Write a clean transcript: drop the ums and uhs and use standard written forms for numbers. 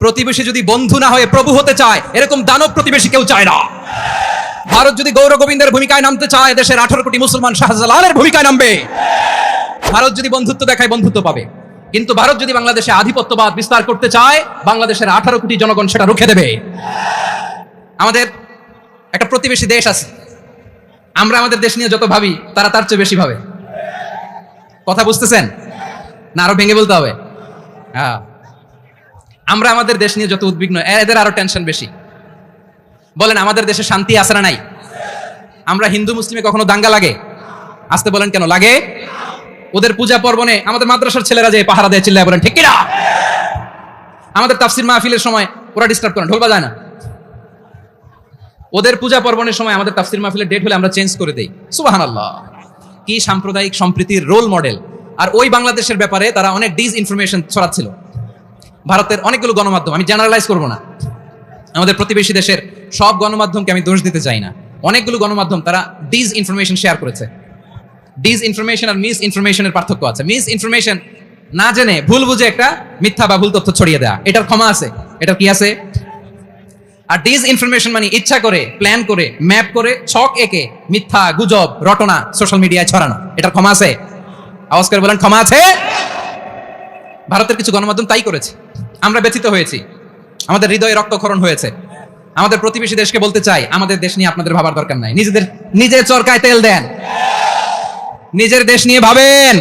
প্রতিবেশী যদি বন্ধু না হয়ে প্রভু হতে চায়, এরকম দানব প্রতিবেশী কেউ চায় না। ভারত যদি গৌর গোবিন্দের ভূমিকায় নামতে চায়, দেশের 18 কোটি মুসলমান শাহজালালের ভূমিকায় নামবে। ভারত যদি বন্ধুত্ব দেখায়, বন্ধুত্ব পাবে। কিন্তু ভারত যদি বাংলাদেশে আধিপত্যবাদ বিস্তার করতে চায়, বাংলাদেশের 18 কোটি জনগণ সেটা রুখে দেবে। আমাদের একটা প্রতিবেশী দেশ আছে, আমরা আমাদের দেশ নিয়ে যত ভাবি, তারা তার চেয়ে বেশি ভাবে। কথা বুঝতেছেন না? আরো ভেঙে বলতে হবে। হ্যাঁ, আমরা আমাদের দেশ নিয়ে যত উদ্বিগ্ন, এদের আরো টেনশন বেশি। বলেন, আমাদের দেশে শান্তি আছে না নাই? আমরা হিন্দু মুসলিমে কখনো দাঙ্গা লাগে? আসতে বলেন, কেন লাগে? ওদের পূজা পর্বণে আমাদের মাদ্রাসার ছেলেরা যে পাহারা দেয়, চিল্লায় বলেন ঠিক কিনা? আমাদের তাফসির মাহফিলের সময় ওরা ডিস্টার্ব করে, ঢোল বাজায় না। ওদের পূজা পর্বণের সময় আমাদের তাফসির মাহফিলের ডেট হলে আমরা চেঞ্জ করে দেই। সুবহানাল্লাহ! কি সাম্প্রদায়িক সম্প্রীতির রোল মডেল। আর ওই বাংলাদেশের ব্যাপারে তারা অনেক ডিসইনফরমেশন ছড়াচ্ছিল। ভারতের অনেকগুলো গণমাধ্যম, আমি জেনারেলাইজ করব না, আমাদের প্রতিবেশী দেশের সব গণমাধ্যমকে আমি দোষ দিতে চাই না। অনেকগুলো গণমাধ্যম তারা ডিসইনফরমেশন শেয়ার করেছে। ডিসইনফরমেশন আর মিস ইনফরমেশনের পার্থক্য আছে। মিস ইনফরমেশন না জেনে ভুল বুঝে একটা মিথ্যা বা ভুল তথ্য ছড়িয়ে দেয়া, এটার ক্ষমা আছে, এটার কি আছে? আর ডিসইনফরমেশন মানে ইচ্ছা করে, প্ল্যান করে, ম্যাপ করে, ছক এঁকে মিথ্যা, গুজব, রটনা সোশ্যাল মিডিয়ায় ছড়ানো, এটার ক্ষমা আছে? আওয়াজ করে বলেন, ক্ষমা আছে? ভারতের কিছু গণমাধ্যম তাই করেছে। আমরা ব্যথিত হয়েছি, আমাদের হৃদয়ে রক্তক্ষরণ হয়েছে। আমাদের প্রতিবেশী দেশকে বলতে চাই, আমাদের দেশ নিয়ে আপনাদের ভাবার দরকার নাই। নিজের চরকায় তেল দেন, নিজের দেশ নিয়ে ভাবেন।